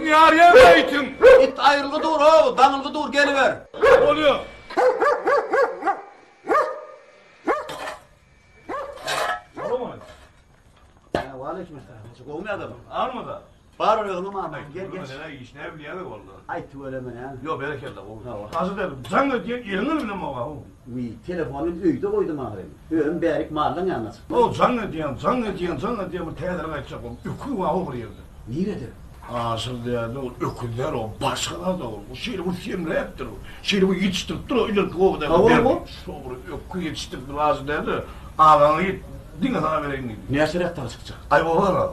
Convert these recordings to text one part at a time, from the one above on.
Niye arayamaydın? Git ayrılgı dur o, danılgı dur geliver. Ne oluyor? Aleykümselam. Kovmuyor adamı. Almadı. Bağırıyordum ama gel gel. Ne iş ne bileyim valla. Ay tuvaleme ya. Yok bereketli oğlum. Hazır dedim. Sen de yerine mi ama o? Telefonun öyde koydum ağrım. Öğün berik mağardan yalnız. O zannediyen bu teyzeler açacak o. Ökü var o buraya. Neredir? Asıl değerli o öküller o başkalar da o. Bu filmler heptir o. Şimdi bu yetiştirdir o ileriki o da. Tamam mı? Sonra ökü yetiştirdi lazım derdi. Ağlanı git. Dine sana vereyim dedi. Ne şereften çıkacak? Ay o var ha.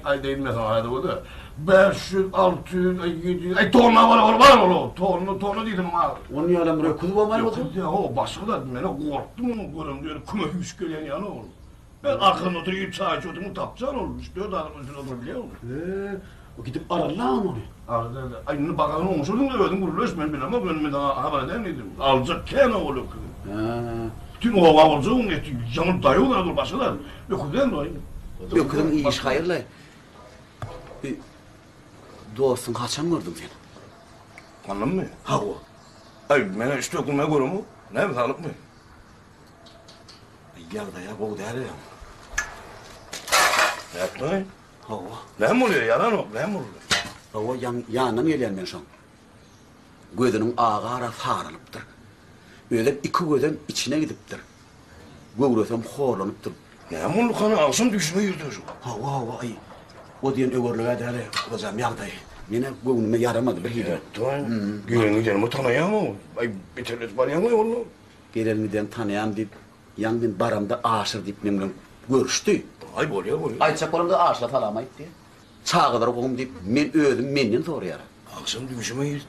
Ay değil mi sana hadi o da. 500, 600, 700, tonla var o. Tonla dedim ha. Onu niye öyle buraya kudu olmayı olsun? Ya o başkalar beni korktum onu görüm diyor. Kuma hüş gelen yanı olur. Ben arkadan oturup çay içiyordum tapcan olmuş. 4 adam üstüne oturabiliyor musun? O gidip arar lan onu. Arada aynı bakalım olmuş oldum da öldüm kuruluş ben bilemem ama ben daha haber eder miydim? Alacak kene o lokü. Tüm o avulcuğun eti canım dayıyorlar dur başkalar. Loküden dolayı. Yok kızım iyi iş hayırlı. Dostun kaçan gördün sen? Anladın mı? Ha o. Ay bana işte okulmaya göre mu? Ne mi sağlık mı? Yağda ya bu değerli ya. Ne yaptın? Ha o. Ne mi oluyor yalan o? Ne mi oluyor? Ha o yanından gelen ben şu an. Gözünün ağara sarılıptır. Öyle iki gözün içine gidiptir. Göğrüsem horlanıptır. Ne mi oluyor kanı ağzım düşme yürüdü şu. Ha o ay. O diyen öğürlüğe değerli. Hocam yağdayı. Yine göğnüme yaramadı bir hile. Tamam. Güven gidelim o tanıyan mı? Ay bir türlü var ya mı oğlum? Gelenmiden tanıyan deyip, yangın baramda aşır deyip benimle görüştü. Ay boluyor. Ayçak baramda aşıla talamayıp diye. Çağa kadar oğlum deyip, men öldüm, menden sonra yara. Akşam düşme yürüdü.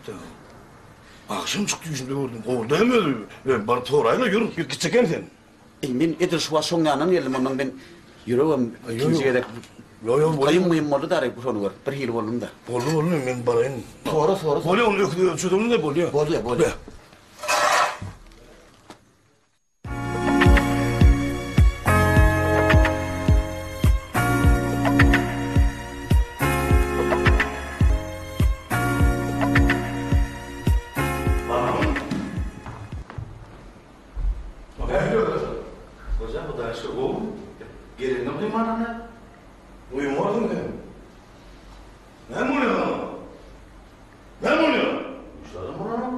Akşam çıktı yüzümde gördüm. Orada mı öldü? Ben bana torayla yürü. Gideceksin sen. Men edir şu an son yanından geldim ondan ben yürüyorum. Kimseye de Yo. kayın mıyım oldu da arayıp sonu var. Bir hil oldum da. Bolu ben barayın. Sonra. Boluyor onu öküyor. Çödümünü de boluyor. Boluyor. Hocam bu da aşkı o. Gelinden duymadın ne? Uyumadın ne? Ne mi oluyor lan? Ne mi oluyor? Uçladım ona.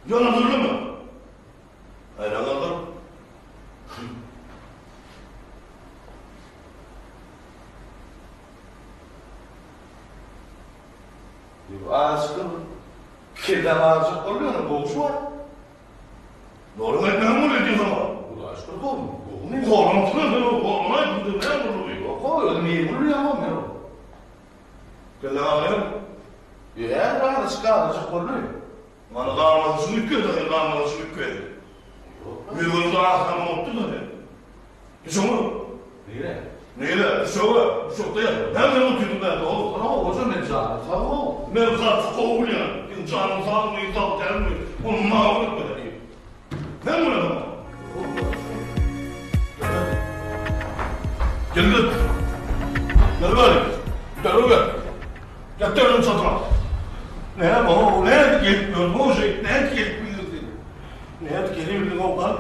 Yol hazırlı mı? Hayran aldım. Aşkım. Kirden ağacık oluyor mu? Boğuş var. Doğru mu? Ne mi oluyor diyor ama? Bu da aşkı doğru mu? Korumsuz o koruma yapıldı. Ne oluyor? Yok o öyle niye vuruyor ama ben o. Gel ağabeyim. Ya daha da çıkaracak oluyor. Bana dağılması mümkün de dağılması mümkün. Mühürde ağzına mutlu da ne? Hiç mu? Niye? Neyle? Çok da ya. Nereden mutluydun ben de oğlum? Sana o hocam ne canı? Tamam o. Ben kalk kovul ya. Canım sağ mı, insan der mi? Onu mağlup etmedi. Ne bu ne bu? Gel gel. Gel böyle. Gel. Yatıyorum satma. Ne bu? Ne yetmiyor bu şey? Ne yetmiyor? Ne yetmiyor o kadar?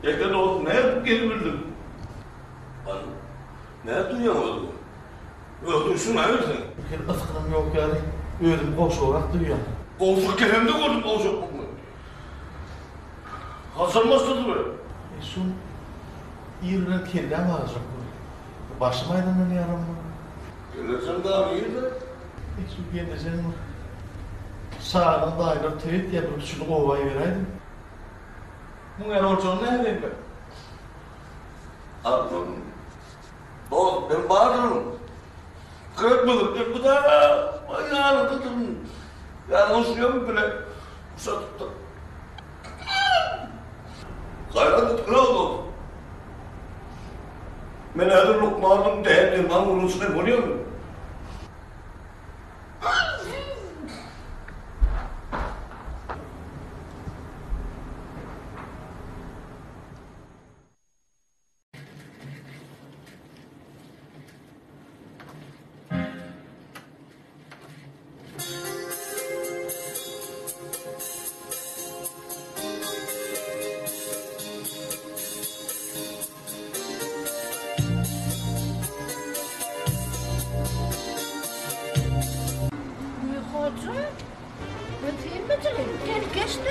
Yakın ol. Ne yetmiyor? Ne duyamadım? Öldürsün hayırdır? Bir ıskırım yok yani. Öldüm boş olarak duruyor. Kovsak kelimde gördüm kovsak mı? Hazırmazsınız mı? Şun yerine kirden alacak bu. Başım aydınlanı yarım mı? Gelirsen daha iyi de. Hiç bir geleceğim mi? Sağdan dayılar tweet yapıp şunu kovayı vereydim. Bu yani olacağını ne edeyim ben? Aklım. O ben bağırırım. Kırpmadım. Bu da ayağını tutun. Yani uçuyorum bile. Kuşa tuttum. Gayret ne oldu? Ben her lokmanın değerli lan vurusuna konuyor mu?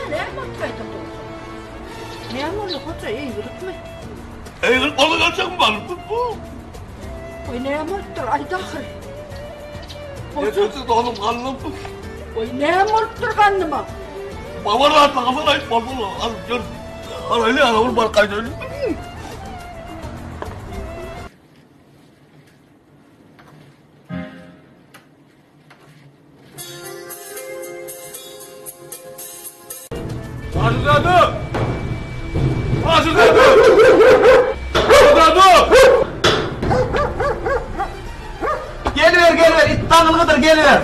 ne yapaydı bu? Ne oldu hoca iyi yürütme. Eğer balık alacak mı balık? Oy ne yaptır ay dahil. Yetersiz oğlum kanlım. Oy ne yaptır kanlıma. Baba rahatla kafana ait balık. Al gör. Al öyle al vur balık kaydı öyle. Hazırladı! Hazırladı! Hazırladı! Geliver, it tanılgıdır, geliver.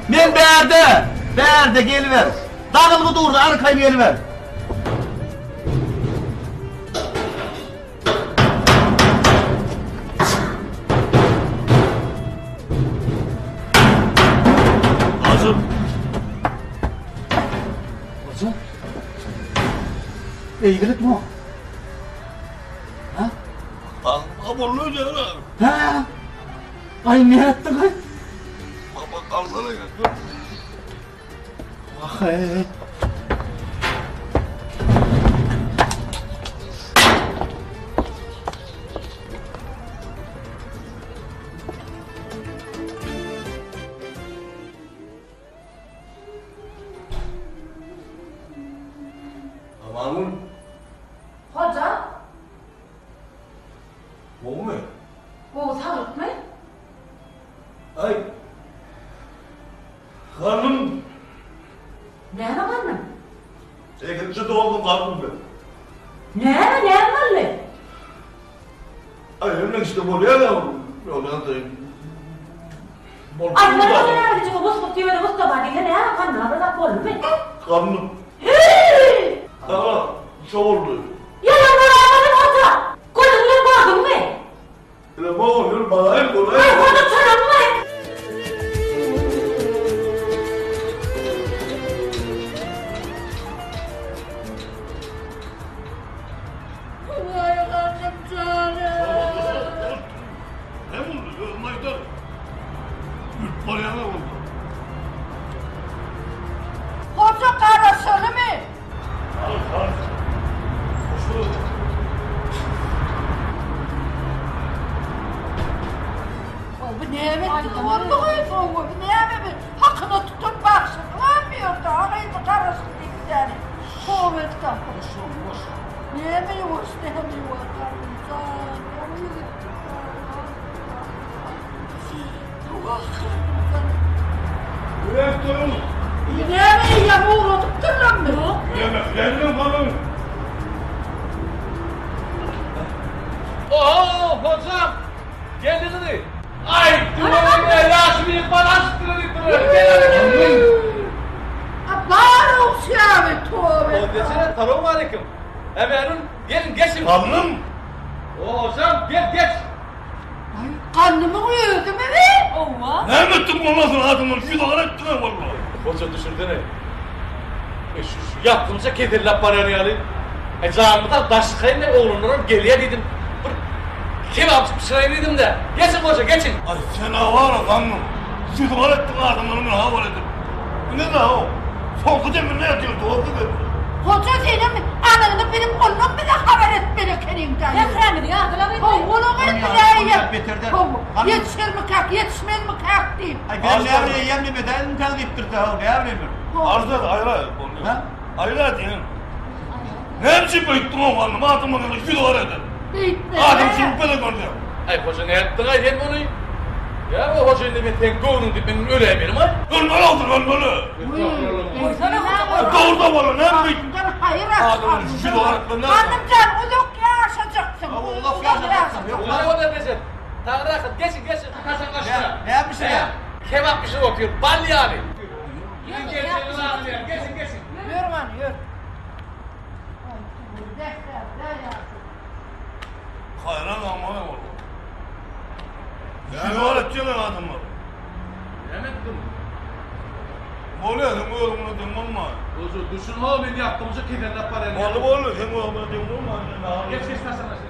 Men berde, geliver. Tanılgı durdu, arkayı geliver. Hazır. Hocam, eğilik mi o? Ha? Abollu canım. Ha? Ay ne yaptın ay? Baba kalsana ya. Ah evet. Amanın. Hoca, Bu mu? bu sağlık mı? Ay. Karnım. Ne yapalım? Ekimci doğdum karnım ben. Ne yapalım? Ay emlak işte buraya da. Yoldan da. Ay ne yapalım? Çünkü bu sıkıntı ve bu sıkıntı ne yapalım? Ne yapalım? Karnım. Tamam. Çok oldu. Yalan yapalım hoca. Kolunu bağladın mı? Öyle bana oluyor. Bana hep kolay. Ay hoca çorabı mı? Vay annem canım. Ne oldu? Maydan. Üç parayana oldu. Hoca karasını mı? Al. Şu. Bu ne yemek dedi? Var mı koyuyorsun bu? Ne yemek? Hakkını tutup baksın. Ne yapıyor da? Ağaydı karasını bir tane. Tövbe estağfurullah. Ne yemeği var? Ne yemeği var? Direktörüm. Ne yemeği ya uğradık kırlan mı? Yemeklerini falan. Oo hocam geldiniz mi? Ay duvarın laşmıyı bana astırır. Gel Var olsun abi tövbe. hadi. Desene selamun aleyküm. Efendim gelin geçin. Karnım. Oo hocam geç. Ay karnımı uyuyordum evi. Ova. Ne ettim olmasın adamın? Şu dolar ettim ha vallahi. Hoca düşürdü ne? Şu yaptığımıza kedirler paranı yani. Canımda daşkayla oğlundan geliye dedim. Kim yaptı bir şey dedim de. Geçin hoca geçin. Ay sen var karnım. Şu dolar ettim adamın ne havalı edin. Ne daha o? Korku demin ne yatıyor? Doğru dedi. Hoca senin ananı benim kolum bile haber etmeli kendimden. Ne kremi ya? Oğlum etmeli. Yetişir mi kalk, yetişmez mi kalk diyeyim. Ay ben ne yapayım yemli beden kalkıp durdu ha, ne yapayım ben? Arzu et ayrı et. Ha? Ayrı et yani. Ne biçim büyüttün o karnım? Adamın şu dolar eder. Bitme. Adam şimdi böyle gördüm. Ay hoca ne yaptın ay sen bunu? Ya bu hoca ile ben tengonun dibinin öyle emirim ay. Ölmeli oldun ölmeli. Doğruda bana ne büyüttün? Hayır Adamın şu dolar etmeli. Hanım can uluk yaşayacaksın. Ama uluk yaşayacaksın, yok. Ulan o da desin. Tanrı akıl geçin kasan kaşına. Ne yapmışsın ya? Kebap pişirip okuyor bal yani. Geçin. Yürü lan yürü. Hayran ama ne oldu? Şu dolar edeceğim adamı. Yemedim. Oluyor sen bu yorumunu dinmem mi? Hoca düşünme o beni yaptığımızı kederler parayla. Oluyor sen bu yorumunu dinmem mi? Geç kasan kaşına.